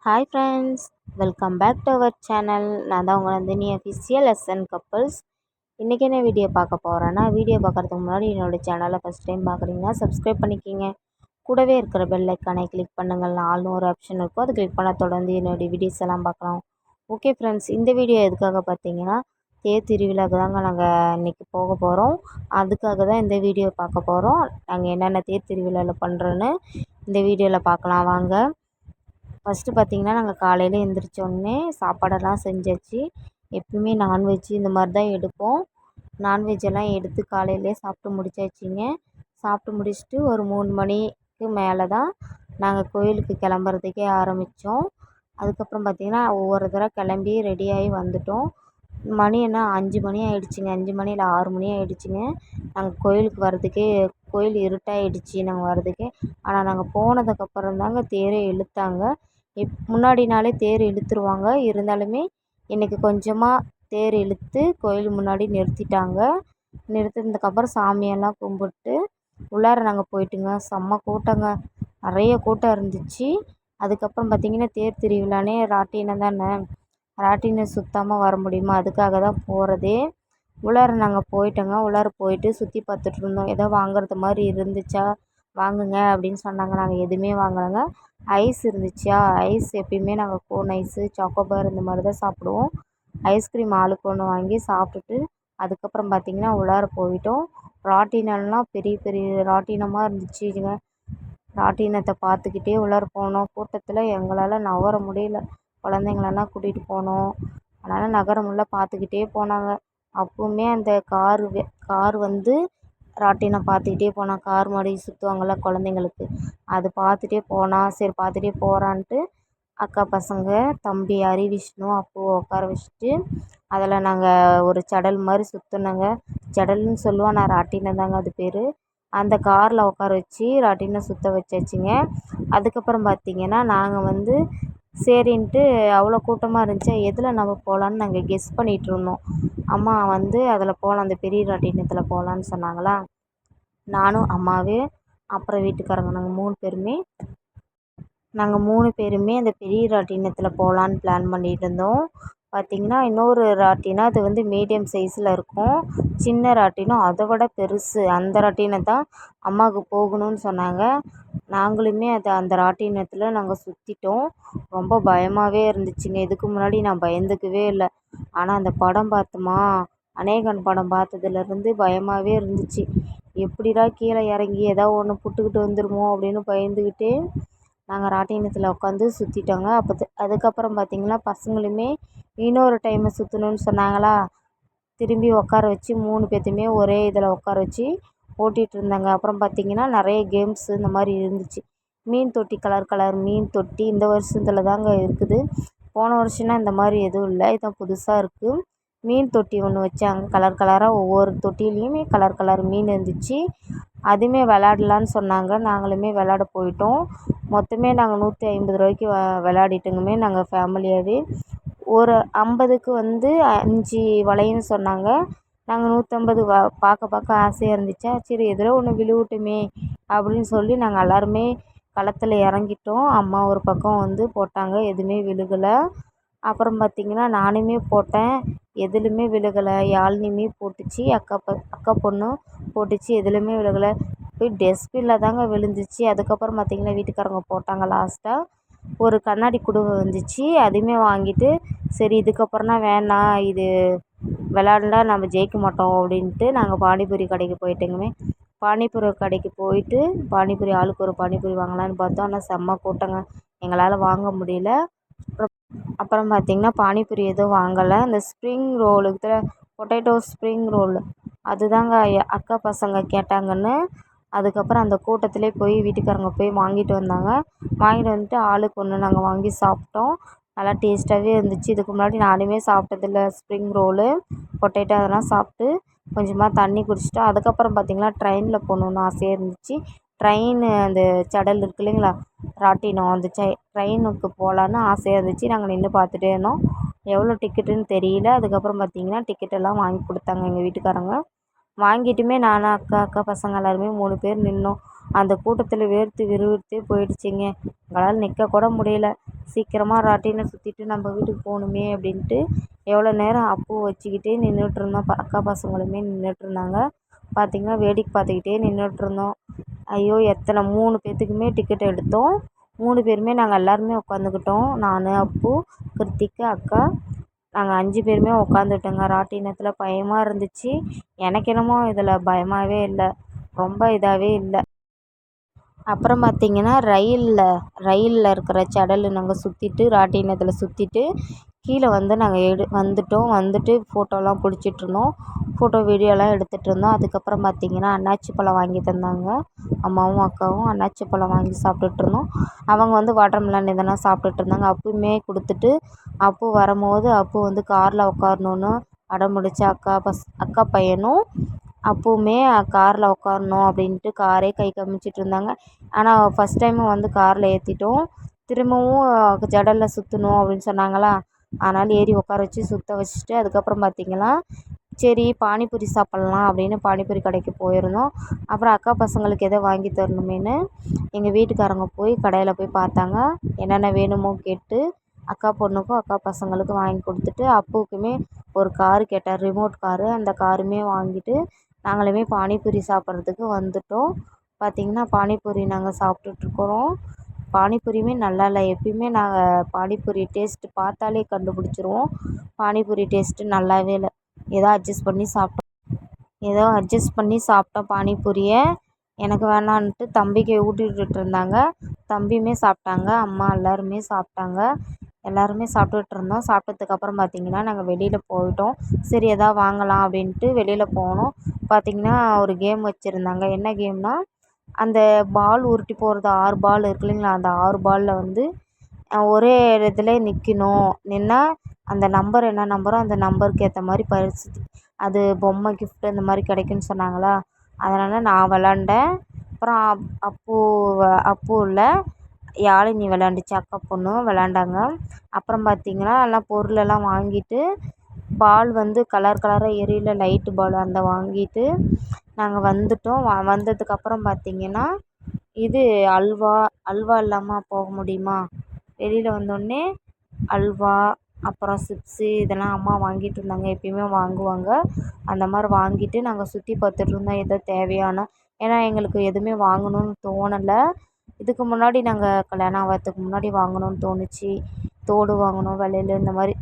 Hi friends, welcome back to our channel. நான் தான் உங்கள் நந்தினி அஃபிஷியல் எஸ்என் கப்பல்ஸ். இன்றைக்கி என்ன வீடியோ பார்க்க போகிறேன்னா, வீடியோ பார்க்குறதுக்கு முன்னாடி என்னோடய சேனலை ஃபஸ்ட் டைம் பார்க்குறீங்கன்னா சப்ஸ்கிரைப் பண்ணிக்கிங்க. கூடவே இருக்கிற பெல் ஐக்கானை கிளிக் பண்ணுங்கள். ஆல்னு ஒரு ஆப்ஷன் இருக்கும், அதை கிளிக் பண்ண தொடர்ந்து என்னுடைய வீடியோஸ் எல்லாம் பார்க்கலாம். ஓகே ஃப்ரெண்ட்ஸ், இந்த வீடியோ எதுக்காக பார்த்தீங்கன்னா, தேர் திருவிழாவுக்கு தாங்க நாங்கள் இன்றைக்கி போக போகிறோம். அதுக்காக தான் இந்த வீடியோ பார்க்க போகிறோம். நாங்கள் என்னென்ன தேர் திருவிழாவில் பண்ணுறோன்னு இந்த வீடியோவில் பார்க்கலாம் வாங்க. ஃபஸ்ட்டு பார்த்திங்கன்னா, நாங்கள் காலையில் எழுந்திரிச்சோடனே சாப்பாடெல்லாம் செஞ்சாச்சு. எப்பவுமே நான்வெஜ் இந்த மாதிரி தான் எடுப்போம். நான்வெஜ் எல்லாம் எடுத்து காலையிலே சாப்பிட்டு முடிச்சாச்சுங்க. சாப்பிட்டு முடிச்சுட்டு ஒரு 3 மணிக்கு மேலே தான் நாங்கள் கோயிலுக்கு கிளம்புறதுக்கே ஆரம்பித்தோம். அதுக்கப்புறம் பார்த்திங்கன்னா, ஒவ்வொரு தடவை கிளம்பி ரெடியாகி வந்துட்டோம். மணி என்ன 5 மணி ஆகிடுச்சிங்க. 5 மணி இல்லை 6 மணி ஆகிடுச்சிங்க. நாங்கள் கோயிலுக்கு வர்றதுக்கே கோயில் இருட்டாகிடுச்சி நாங்கள் வர்றதுக்கே. ஆனால் நாங்கள் போனதுக்கப்புறம் தாங்க தேரே இழுத்தாங்க. முன்னாடி நாளே தேர் இழுத்துருவாங்க. இருந்தாலுமே இன்றைக்கி கொஞ்சமாக தேர் இழுத்து கோயில் முன்னாடி நிறுத்திட்டாங்க. நிறுத்தினதுக்கப்புறம் சாமியெல்லாம் கும்பிட்டு உள்ளார நாங்கள் போயிட்டுங்க. செம்ம கூட்டங்க, நிறைய கூட்டம் இருந்துச்சு. அதுக்கப்புறம் பார்த்திங்கன்னா, தேர் திருவிழானே ராட்டினம் தானே, ராட்டினம் சுத்தாமல் வர முடியுமா, அதுக்காக தான் போகிறதே. உள்ளார நாங்கள் போயிட்டோங்க. உள்ளார போயிட்டு சுற்றி பார்த்துட்டு இருந்தோம். ஏதோ வாங்குறது மாதிரி இருந்துச்சா வாங்குங்க அப்படின்னு சொன்னாங்க. நாங்கள் எதுவுமே வாங்கலைங்க. ஐஸ் இருந்துச்சா, ஐஸ் எப்பயுமே நாங்கள் கோன் ஐஸு, சாக்கோபார் இந்த மாதிரி தான் சாப்பிடுவோம். ஐஸ்கிரீம் ஆளுக்கு ஒன்று வாங்கி சாப்பிட்டுட்டு அதுக்கப்புறம் பார்த்திங்கன்னா உள்ளார போயிட்டோம். ராட்டினம்லாம் பெரிய பெரிய ராட்டினமாக இருந்துச்சுங்க. ராட்டினத்தை பார்த்துக்கிட்டே உள்ளார போனோம். கூட்டத்தில் எங்களால் நகர முடியல. குழந்தைங்களெல்லாம் கூட்டிகிட்டு போனோம், அதனால் நகர முடியல. பார்த்துக்கிட்டே போனாங்க. அப்போவுமே அந்த கார் வந்து ராட்டினம் பார்த்துக்கிட்டே போனான். கார் மாடி சுற்றுவாங்கள்ல குழந்தைங்களுக்கு, அது பார்த்துட்டே போனால் சரி பார்த்துட்டே போகிறான்ட்டு அக்கா பசங்க தம்பி ஹரிவிஷ்ணு அப்போது உட்கார வச்சுட்டு அதில் நாங்கள் ஒரு சடல் மாதிரி சுற்றினோங்க. சடல்னு சொல்லுவோம், நான் ராட்டினம் தாங்க அது பேர். அந்த காரில் உட்கார வச்சு ராட்டினம் சுற்ற வச்சாச்சுங்க. அதுக்கப்புறம் பார்த்திங்கன்னா, நாங்கள் வந்து சரின்ட்டு அவ்வளோ கூட்டமாக இருந்துச்சா எதில் நம்ம போகலான்னு நாங்கள் கெஸ் பண்ணிகிட்டு இருந்தோம். அம்மா வந்து அதில் போகலாம், அந்த பெரிய ராட்டினத்தில் போகலான்னு சொன்னாங்களா. நானும் அம்மாவே அப்புறம் வீட்டுக்காரங்க நாங்கள் 3 பேருமே அந்த பெரிய ராட்டினத்தில் போகலான்னு பிளான் பண்ணிகிட்டு இருந்தோம். பார்த்திங்கன்னா, இன்னொரு ராட்டினம் அது வந்து மீடியம் சைஸில் இருக்கும். சின்ன ராட்டினம் அதை விட பெருசு, அந்த ராட்டினம் தான் அம்மாவுக்கு போகணும்னு சொன்னாங்க. நாங்களுமே அந்த ராட்டினத்தில் நாங்கள் சுற்றிட்டோம். ரொம்ப பயமாகவே இருந்துச்சுங்க. இதுக்கு முன்னாடி நான் பயந்துக்கவே இல்லை. ஆனால் அந்த படம் பார்த்தோமா, அநேகன் படம் பார்த்ததுலேருந்து பயமாகவே இருந்துச்சு. எப்படிடா கீழே இறங்கி ஏதாவது ஒன்று புட்டுக்கிட்டு வந்துடுமோ அப்படின்னு பயந்துக்கிட்டே நாங்கள் ராட்டினத்தில் உட்காந்து சுற்றிட்டோங்க. அதுக்கப்புறம் பார்த்திங்கன்னா, பசங்களுமே இன்னொரு டைமு சுற்றணுன்னு சொன்னாங்களா. திரும்பி உட்கார வச்சு 3 பேர்த்தையுமே ஒரே இதில் உட்கார வச்சு ஓட்டிகிட்டு இருந்தாங்க. அப்புறம் பார்த்திங்கன்னா, நிறைய கேம்ஸு இந்த மாதிரி இருந்துச்சு. மீன் தொட்டி, கலர் கலர் மீன் தொட்டி இந்த வருஷத்தில் தாங்க இருக்குது. போன வருஷம்னா இந்த மாதிரி எதுவும் இல்லை, இதுதான் புதுசாக இருக்குது. மீன் தொட்டி ஒன்று வச்சாங்க, கலர் கலராக ஒவ்வொரு தொட்டிலையுமே கலர் கலர் மீன் இருந்துச்சு. அதுவுமே விளாட்லான்னு சொன்னாங்க. நாங்களுமே விளாட போயிட்டோம். மொத்தமே நாங்கள் 150 ரூபாய்க்கு விளாடிட்டோங்கமே நாங்கள் ஃபேமிலியாகவே. ஒரு 50க்கு வந்து 5 வளையன்னு சொன்னாங்க. நாங்கள் 150 பார்க்க ஆசையாக இருந்துச்சா, சரி எதில் ஒன்று விழுவட்டுமே அப்படின்னு சொல்லி நாங்கள் எல்லாருமே களத்தில் இறங்கிட்டோம். அம்மா ஒரு பக்கம் வந்து போட்டாங்க, எதுவுமே விழுகலை. அப்புறம் பார்த்திங்கன்னா, நானுமே போட்டேன், எதுலேயுமே விழுகலை. யாழினியுமே போட்டுச்சு, அக்கா பொண்ணும் போட்டுச்சு, எதுலேயுமே விழுகலை. போய் டஸ்ட்பினில் தாங்க விழுந்துச்சு. அதுக்கப்புறம் பார்த்திங்கன்னா, வீட்டுக்காரங்க போட்டாங்க. லாஸ்ட்டாக ஒரு கண்ணாடி குடுவை வந்துச்சு, அதுவுமே வாங்கிட்டு சரி இதுக்கப்புறம்னா வேணாம், இது விளாண்டா நம்ம ஜெயிக்க மாட்டோம் அப்படின்ட்டு நாங்கள் பானிபூரி கடைக்கு போயிட்டோங்கமே. பானிபூரி கடைக்கு போயிட்டு பானிபூரி ஆளுக்கு ஒரு பானிபூரி வாங்கலான்னு பார்த்தோம். ஆனால் செம்ம கூட்டங்க, எங்களால் வாங்க முடியல. அப்புறம் பார்த்திங்கன்னா, பானிபூரி எதுவும் வாங்கலை. இந்த ஸ்ப்ரிங் ரோலுக்கு பொட்டேட்டோ ஸ்ப்ரிங் ரோல் அதுதாங்க அக்கா பசங்க கேட்டாங்கன்னு. அதுக்கப்புறம் அந்த கூட்டத்திலே போய் வீட்டுக்காரங்க போய் வாங்கிட்டு வந்தாங்க. வாங்கிட்டு வந்துட்டு ஆளுக்கு ஒன்று நாங்கள் வாங்கி சாப்பிட்டோம். நல்லா டேஸ்ட்டாகவே இருந்துச்சு. இதுக்கு முன்னாடி நானுமே சாப்பிட்டதில்ல ஸ்ப்ரிங் ரோலு, பொட்டேட்டோ அதெல்லாம் சாப்பிட்டு கொஞ்சமாக தண்ணி குடிச்சிட்டோம். அதுக்கப்புறம் பார்த்திங்கன்னா, ட்ரெயினில் போகணுன்னு ஆசையாக இருந்துச்சு. ட்ரெயின் அந்த சடல் இருக்குது இல்லைங்களா, ராட்டினம், அந்த ட்ரெயினுக்கு போகலான்னு ஆசையாக இருந்துச்சு. நாங்கள் நின்று பார்த்துட்டே இருந்தோம். எவ்வளோ டிக்கெட்டுன்னு தெரியல. அதுக்கப்புறம் பார்த்திங்கன்னா, டிக்கெட்டெல்லாம் வாங்கி கொடுத்தாங்க எங்கள் வீட்டுக்காரங்க. வாங்கிட்டுமே நானும் அக்கா பசங்க எல்லாருமே 3 பேர் நின்றோம். அந்த கூட்டத்தில் வேர்த்து விறுவிறுத்தே போயிடுச்சிங்க. எங்களால் நிற்க கூட முடியல. சீக்கிரமாக ராட்டினம் சுற்றிட்டு நம்ம வீட்டுக்கு போகணுமே அப்படின்ட்டு எவ்வளோ நேரம் அப்பு வச்சுக்கிட்டே நின்றுட்டுருந்தோம். அக்கா பசங்களுமே நின்றுட்டுருந்தாங்க. பார்த்திங்கன்னா வேடிக்கை பார்த்துக்கிட்டே நின்றுட்டுருந்தோம். ஐயோ எத்தனை 3 பேர்த்துக்குமே டிக்கெட் எடுத்தோம். 3 பேருமே நாங்கள் எல்லாருமே உட்காந்துக்கிட்டோம். நான், அப்பு, கிருத்திக்கு, அக்கா நாங்கள் 5 பேருமே உட்காந்துட்டோங்க. ராட்டினத்தில் பயமாக இருந்துச்சு. எனக்கு என்னமோ இதில் பயமாகவே இல்லை, ரொம்ப இதாகவே இல்லை. அப்புறம் பார்த்திங்கன்னா ரயிலில் இருக்கிற செடல் நாங்கள் சுற்றிட்டு ராட்டினத்தில் சுற்றிட்டு கீழே வந்து நாங்கள் வந்துட்டு ஃபோட்டோலாம் பிடிச்சிட்ருந்தோம். ஃபோட்டோ வீடியோலாம் எடுத்துகிட்ருந்தோம். அதுக்கப்புறம் பார்த்திங்கன்னா அன்னாச்சி பழம் வாங்கி தந்தாங்க. அம்மாவும் அக்காவும் அன்னாச்சி பழம் வாங்கி சாப்பிட்டுட்ருந்தோம். அவங்க வந்து வாட்டர்மெலன் இதெல்லாம் சாப்பிட்டுட்ருந்தாங்க. அப்புவுமே கொடுத்துட்டு அப்பு வரும்போது அப்பு வந்து காரில் உட்காரணுன்னு அடம்பிடிச்சு அக்கா பையனும் அப்புவுமே காரில் உட்காரணும் அப்படின்ட்டு காரே கை காமிச்சிட்டு இருந்தாங்க. ஆனால் ஃபஸ்ட் டைமும் வந்து காரில் ஏற்றிட்டோம். திரும்பவும் ஜடலில் சுற்றணும் அப்படின்னு சொன்னாங்களா, அதனால் ஏறி உட்கார வச்சு சுற்ற வச்சுட்டு அதுக்கப்புறம் பார்த்திங்கன்னா சரி பானிபூரி சாப்பிட்லாம் அப்படின்னு பானிபூரி கடைக்கு போயிருந்தோம். அப்புறம் அக்கா பசங்களுக்கு எதோ வாங்கி தரணுமேனு எங்கள் வீட்டுக்காரங்க போய் கடையில் போய் பார்த்தாங்க. என்னென்ன வேணுமோ கேட்டு அக்கா பொண்ணுக்கும் அக்கா பசங்களுக்கும் வாங்கி கொடுத்துட்டு அப்புவுக்குமே ஒரு காரு கேட்டார், ரிமோட் காரு. அந்த காருமே வாங்கிட்டு நாங்களுமே பானிபூரி சாப்பிட்றதுக்கு வந்துட்டோம். பார்த்திங்கன்னா பானிபூரி நாங்கள் சாப்பிட்டுட்ருக்குறோம். பானிபூரியுமே நல்லா இல்லை. எப்பயுமே நாங்கள் பானிபூரி டேஸ்ட்டு பார்த்தாலே கண்டுபிடிச்சிருவோம். பானிபூரி டேஸ்ட்டு நல்லாவே இல்லை. ஏதோ அட்ஜஸ்ட் பண்ணி சாப்பிட்டோம் பானிபூரியை. எனக்கு வேணான்ட்டு தம்பிக்கு ஊட்டி விட்டுட்ருந்தாங்க. தம்பியுமே சாப்பிட்டாங்க. அம்மா எல்லாருமே சாப்பிட்டாங்க. எல்லாருமே சாப்பிட்டுட்ருந்தோம். சாப்பிட்டதுக்கப்புறம் பார்த்திங்கன்னா நாங்கள் வெளியில் போயிட்டோம். சரி எதாவது வாங்கலாம் அப்படின்ட்டு வெளியில் போனோம். பார்த்திங்கன்னா ஒரு கேம் வச்சுருந்தாங்க. என்ன கேம்னால் அந்த பால் உருட்டி போடுறது 6 பால் இருக்கு இல்லைங்களா, அந்த 6 பாலில் வந்து ஒரே இதில் நிற்கணும். நின்றா அந்த நம்பர் என்ன நம்பரோ அந்த நம்பருக்கு ஏற்ற மாதிரி பரிசு, அது பொம்மை கிஃப்ட் அந்த மாதிரி கிடைக்குன்னு சொன்னாங்களா, அதனால் நான் விளாண்டேன். அப்புறம் அப்பு இல்லை யாழினி விளாண்டுச்சு, அக்கா பொண்ணு விளாண்டாங்க. அப்புறம் பார்த்திங்கன்னா எல்லாம் பொருளெல்லாம் வாங்கிட்டு பால் வந்து கலர் கலராக எரியில லைட்டு பால் அந்த வாங்கிட்டு நாங்கள் வந்துட்டோம். வந்ததுக்கப்புறம் பார்த்திங்கன்னா இது அல்வா இல்லாமல் போக முடியுமா, வெளியில் வந்தோடனே அல்வா அப்புறம் சிப்ஸு இதெல்லாம் அம்மா வாங்கிட்டு இருந்தாங்க. எப்பயுமே வாங்குவாங்க. அந்த மாதிரி வாங்கிட்டு நாங்கள் சுற்றி பார்த்துட்ருந்தோம். ஏதோ தேவையான, ஏன்னா எங்களுக்கு எதுவுமே வாங்கணும்னு தோணலை. இதுக்கு முன்னாடி நாங்கள் கல்யாணம் ஆகிறதுக்கு முன்னாடி வாங்கணும்னு தோணுச்சு. தோடு வாங்கணும், வளையல், இந்த மாதிரி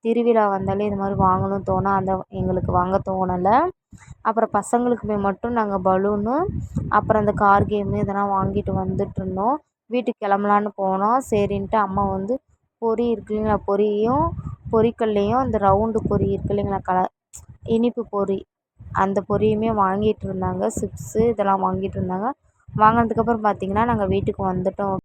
திருவிழா வந்தாலே இது மாதிரி வாங்கணும்னு தோணும். எங்களுக்கு வாங்க தோணலை. அப்புறம் பசங்களுக்குமே மட்டும் நாங்கள் பலூனு அப்புறம் இந்த கார் கேமு இதெல்லாம் வாங்கிட்டு வந்துட்டுருந்தோம். வீட்டுக்கு கிளம்பலான்னு போனோம். சரின்ட்டு அம்மா வந்து பொரி இருக்கு இல்லைங்களா, பொரிக்கல்லையும் அந்த ரவுண்டு பொரி இருக்கு இல்லைங்களா, இனிப்பு பொரி, அந்த பொரியுமே வாங்கிட்டு இருந்தாங்க. சிப்ஸு இதெல்லாம் வாங்கிட்டு இருந்தாங்க. வாங்கினதுக்கப்புறம் பார்த்திங்கன்னா நாங்கள் வீட்டுக்கு வந்துட்டோம்.